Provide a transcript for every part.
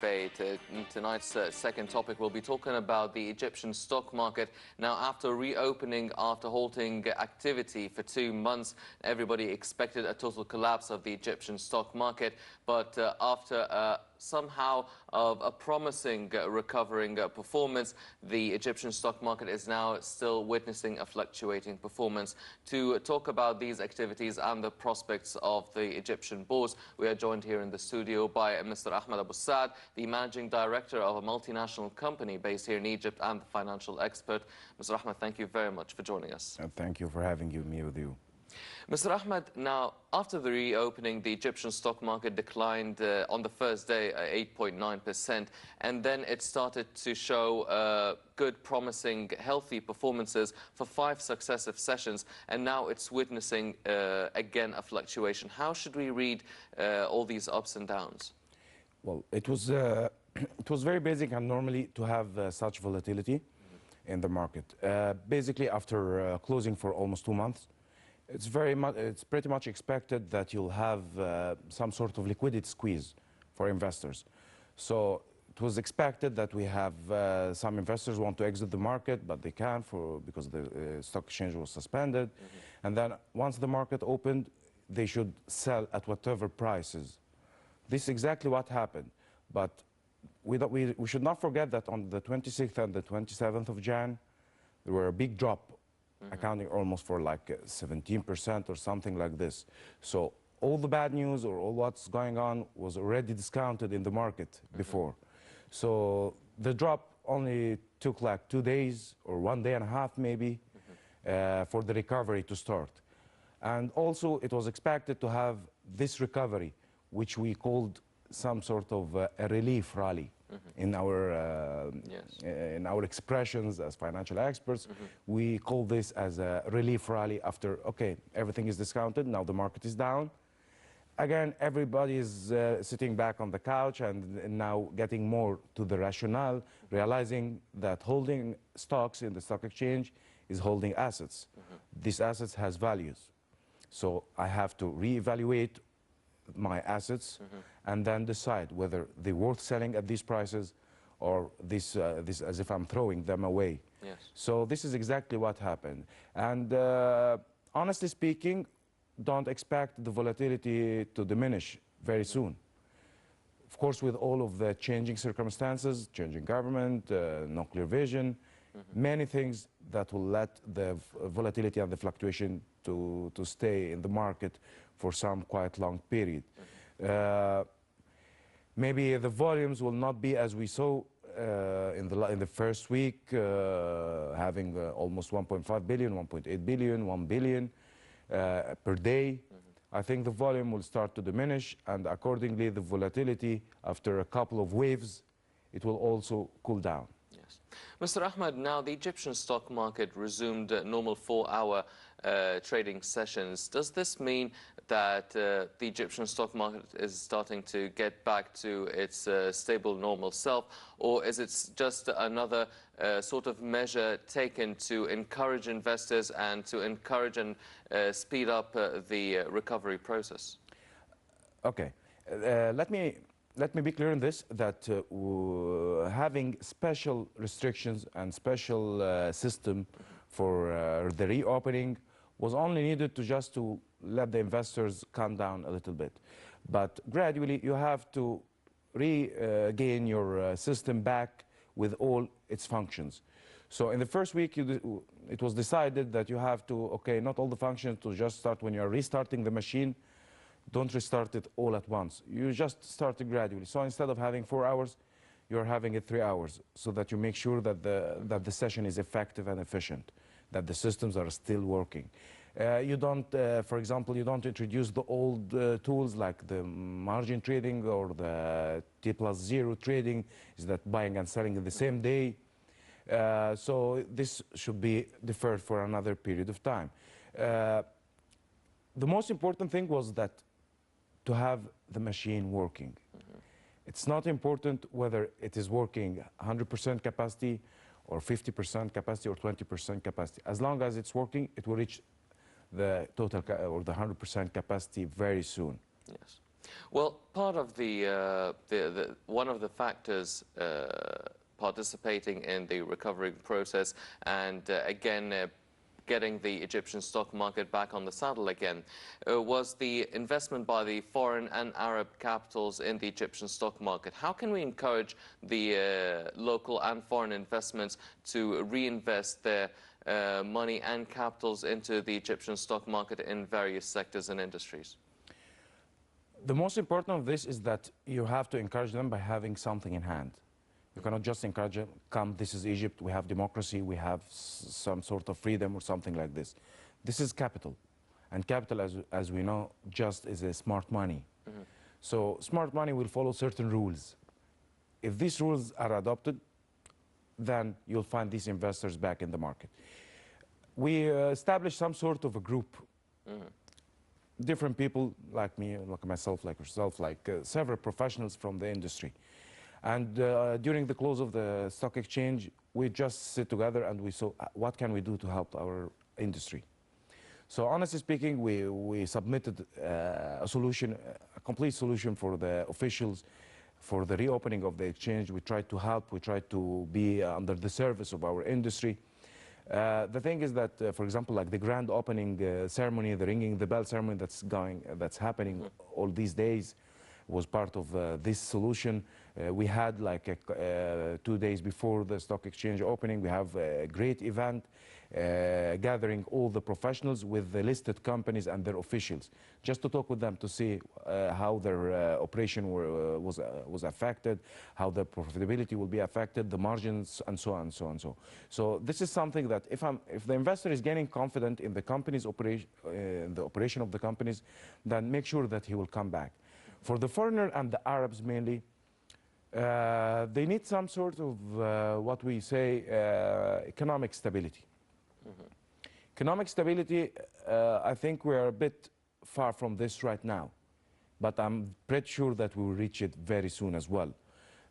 Debate. In tonight's second topic, we'll be talking about the Egyptian stock market. Now, after reopening, after halting activity for 2 months, everybody expected a total collapse of the Egyptian stock market. But after somehow of a promising recovering performance, the Egyptian stock market is now still witnessing a fluctuating performance. To talk about these activities and the prospects of the Egyptian bourse, we are joined here in the studio by Mr. Ahmed Abou El Saad, the managing director of a multinational company based here in Egypt and the financial expert. Mr. Ahmed, thank you very much for joining us. Thank you for having me with you. Mr. Ahmed, now, after the reopening, the Egyptian stock market declined on the first day 8.9%, and then it started to show good, promising, healthy performances for 5 successive sessions, and now it's witnessing, again, a fluctuation. How should we read all these ups and downs? Well, it was very basic and normally to have such volatility in the market. Basically, after closing for almost 2 months, it's pretty much expected that you'll have some sort of liquidity squeeze for investors. So it was expected that we have some investors want to exit the market, but they can't because the stock exchange was suspended. And then once the market opened, they should sell at whatever prices. This is exactly what happened. But we should not forget that on the 26th and the 27th of Jan, there were a big drop, accounting almost for like 17% or something like this. So all the bad news or all what's going on was already discounted in the market before. So the drop only took like 2 days or 1.5 days maybe for the recovery to start. And also it was expected to have this recovery, which we called some sort of a relief rally. In our expressions as financial experts, we call this as a relief rally after, okay, everything is discounted, now the market is down. Again, everybody is sitting back on the couch and now getting more to the rationale, realizing that holding stocks in the stock exchange is holding assets. These assets has values. So I have to reevaluate my assets and then decide whether they're worth selling at these prices or this as if I'm throwing them away. Yes. So this is exactly what happened. And honestly speaking, don't expect the volatility to diminish very soon. Of course, with all of the changing circumstances, changing government, nuclear vision, many things that will let the volatility and the fluctuation to stay in the market for some quite long period. Maybe the volumes will not be as we saw in the first week, having almost 1.5 billion, 1.8 billion, 1 billion per day. I think the volume will start to diminish, and accordingly the volatility after a couple of waves, it will also cool down. Yes. Mr. Ahmed, now the Egyptian stock market resumed normal 4-hour trading sessions. Does this mean that the Egyptian stock market is starting to get back to its stable, normal self, or is it just another sort of measure taken to encourage investors and to encourage and speed up the recovery process? Okay. Let me be clear on this, that having special restrictions and special system for the reopening was only needed to let the investors calm down a little bit. But gradually you have to regain your system back with all its functions. So in the first week it was decided that you have to, okay, not all the functions to just start when you're restarting the machine. Don't restart it all at once. You just start it gradually. So instead of having 4 hours, you're having it 3 hours, so that you make sure that the session is effective and efficient, that the systems are still working. You don't, for example, you don't introduce the old tools like the margin trading or the T+0 trading, is that buying and selling in the same day. So this should be deferred for another period of time. The most important thing was that to have the machine working. It's not important whether it is working 100% capacity or 50% capacity or 20% capacity. As long as it's working, it will reach the total or the 100% capacity very soon. Yes. Well, part of one of the factors participating in the recovery process and again getting the Egyptian stock market back on the saddle again was the investment by the foreign and Arab capitals in the Egyptian stock market. How can we encourage the local and foreign investments to reinvest their money and capitals into the Egyptian stock market in various sectors and industries? The most important of this is that you have to encourage them by having something in hand. You cannot just encourage them, come, this is Egypt, we have democracy, we have some sort of freedom or something like this. This is capital. And capital, as we know, just is a smart money. Mm-hmm. So smart money will follow certain rules. If these rules are adopted, then you'll find these investors back in the market. We established some sort of a group. Mm-hmm. Different people like me, like myself, like yourself, like several professionals from the industry. And during the close of the stock exchange, we just sit together and we saw what can we do to help our industry. So honestly speaking, we submitted a solution, a complete solution for the officials for the reopening of the exchange. We tried to help, we tried to be under the service of our industry. The thing is that, for example, like the grand opening ceremony, the ringing the bell ceremony that's happening all these days was part of this solution. We had like 2 days before the stock exchange opening, we have a great event gathering all the professionals with the listed companies and their officials, just to talk with them to see how their operation was affected, how the profitability will be affected, the margins, and so on, and so on, so. So this is something that if the investor is gaining confidence in the company's operation, the operation of the companies, then make sure that he will come back. For the foreigner and the Arabs mainly, they need some sort of what we say economic stability. Mm-hmm. Economic stability, I think we are a bit far from this right now, but I'm pretty sure that we will reach it very soon as well.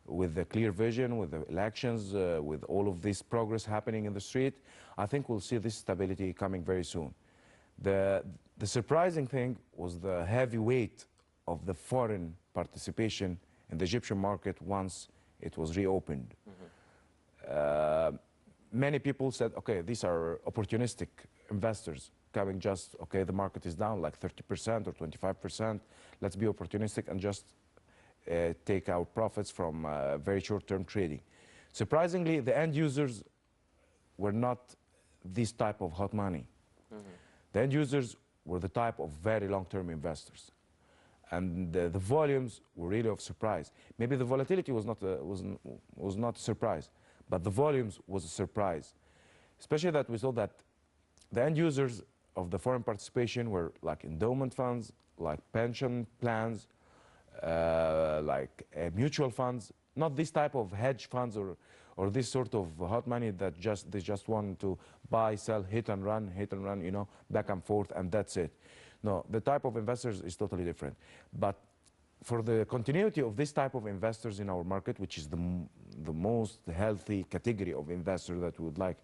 With the clear vision, with the elections, with all of this progress happening in the street, I think we'll see this stability coming very soon. The surprising thing was the heavy weight of the foreign participation in the Egyptian market once it was reopened. Mm-hmm. Many people said, okay, these are opportunistic investors coming just, okay, the market is down like 30% or 25%. Let's be opportunistic and just take our profits from very short-term trading. Surprisingly, the end users were not this type of hot money. Mm-hmm. The end users were the type of very long-term investors. And the volumes were really of surprise. Maybe the volatility was not a surprise, but the volumes was a surprise. Especially that we saw that the end users of the foreign participation were like endowment funds, like pension plans, like mutual funds, not this type of hedge funds or this sort of hot money that they just want to buy, sell, hit and run, you know, back and forth, and that's it. No, the type of investors is totally different. But for the continuity of this type of investors in our market, which is the most healthy category of investor that we would like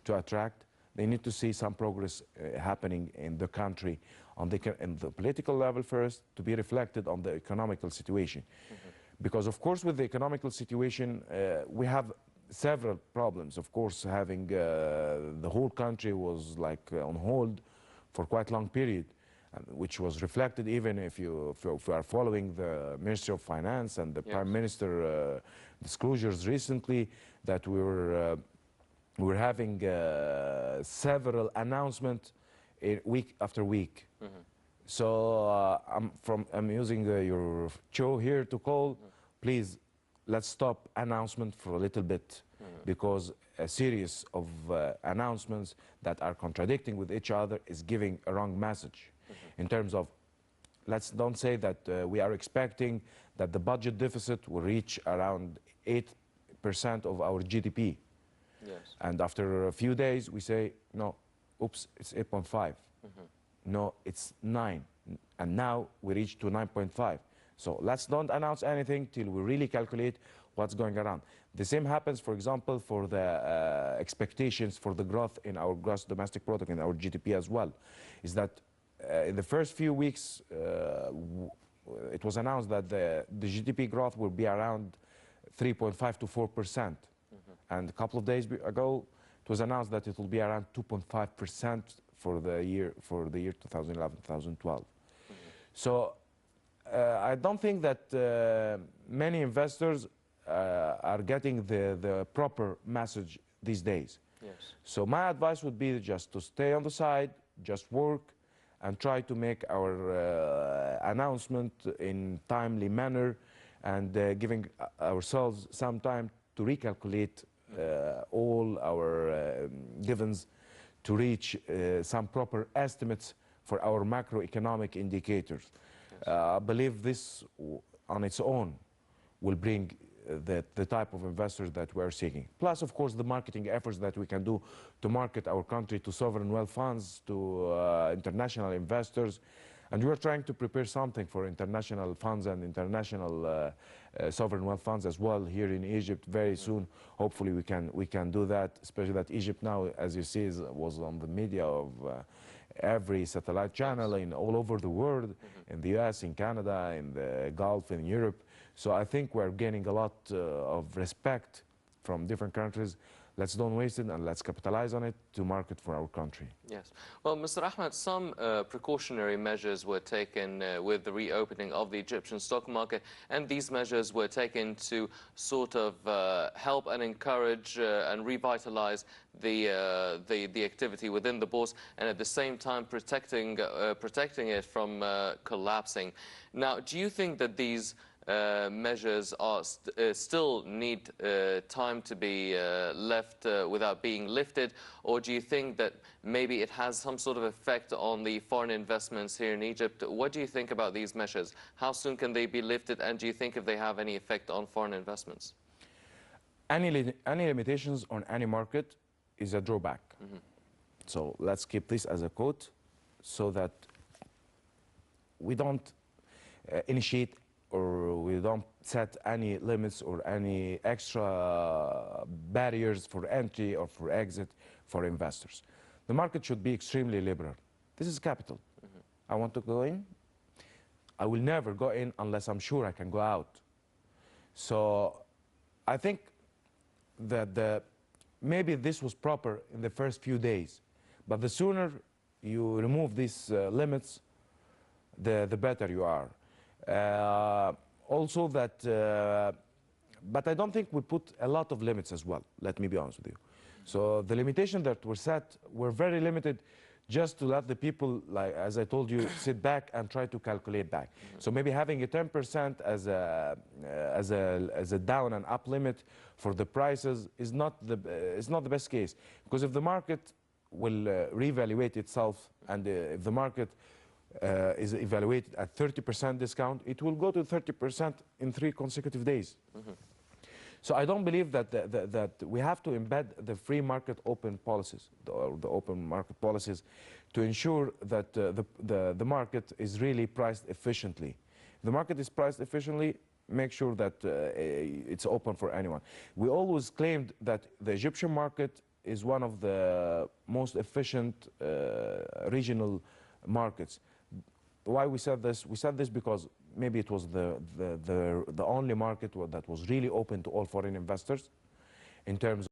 to attract, they need to see some progress happening in the country in the political level first, to be reflected on the economical situation. Mm-hmm. Because of course with the economical situation, we have several problems. Of course, having the whole country was like on hold for quite a long period, which was reflected even if you are following the Ministry of Finance and the yes. Prime Minister disclosures recently, that we were having several announcements week after week. Mm-hmm. So I'm using your show here to call, mm-hmm. Please, let's stop announcement for a little bit, mm-hmm. because a series of announcements that are contradicting with each other is giving a wrong message. Mm-hmm. In terms of, let's don't say that we are expecting that the budget deficit will reach around 8% of our GDP. Yes. And after a few days, we say, no, oops, it's 8.5. Mm-hmm. No, it's 9. And now we reach to 9.5. So let's don't announce anything till we really calculate what's going around. The same happens, for example, for the expectations for the growth in our gross domestic product, in our GDP as well, is that in the first few weeks, it was announced that the GDP growth will be around 3.5 to 4%. And a couple of days ago, it was announced that it will be around 2.5% for the year 2011-2012. So I don't think that many investors are getting the proper message these days. Yes. So my advice would be just to stay on the side, just work, and try to make our announcement in timely manner, and giving ourselves some time to recalculate all our givens to reach some proper estimates for our macroeconomic indicators. Yes. I believe this on its own will bring the type of investors that we're seeking. Plus, of course, the marketing efforts that we can do to market our country to sovereign wealth funds, to international investors. And we're trying to prepare something for international funds and international sovereign wealth funds as well here in Egypt very soon. Hopefully we can do that, especially that Egypt now, as you see, was on the media of every satellite channel in all over the world, in the US, in Canada, in the Gulf, in Europe. So I think we're gaining a lot of respect from different countries. Let's don't waste it, and let's capitalize on it to market for our country. Yes. Well, Mr. Ahmed, some precautionary measures were taken with the reopening of the Egyptian stock market, and these measures were taken to sort of help and encourage and revitalize the activity within the bourse, and at the same time protecting it from collapsing. Now, do you think that these measures are still need time to be left without being lifted, or do you think that maybe it has some sort of effect on the foreign investments here in Egypt? What do you think about these measures? How soon can they be lifted, and do you think if they have any effect on foreign investments? Any limitations on any market is a drawback. So let's keep this as a quote so that we don't initiate or we don't set any limits or any extra barriers for entry or for exit for investors. The market should be extremely liberal. This is capital. I want to go in. I will never go in unless I'm sure I can go out. So I think that maybe this was proper in the first few days, but the sooner you remove these limits, the better you are. Also that, but I don't think we put a lot of limits as well, let me be honest with you. So the limitations that were set were very limited, just to let the people, like as I told you, sit back and try to calculate back. So maybe having a 10% as a down and up limit for the prices is not the best case, because if the market will reevaluate itself, and if the market is evaluated at 30% discount, it will go to 30% in 3 consecutive days. So I don't believe that we have to embed the free market open policies, or the open market policies, to ensure that the market is really priced efficiently. If the market is priced efficiently, make sure that it's open for anyone. We always claimed that the Egyptian market is one of the most efficient regional markets. Why we said this? We said this because maybe it was the only market that was really open to all foreign investors in terms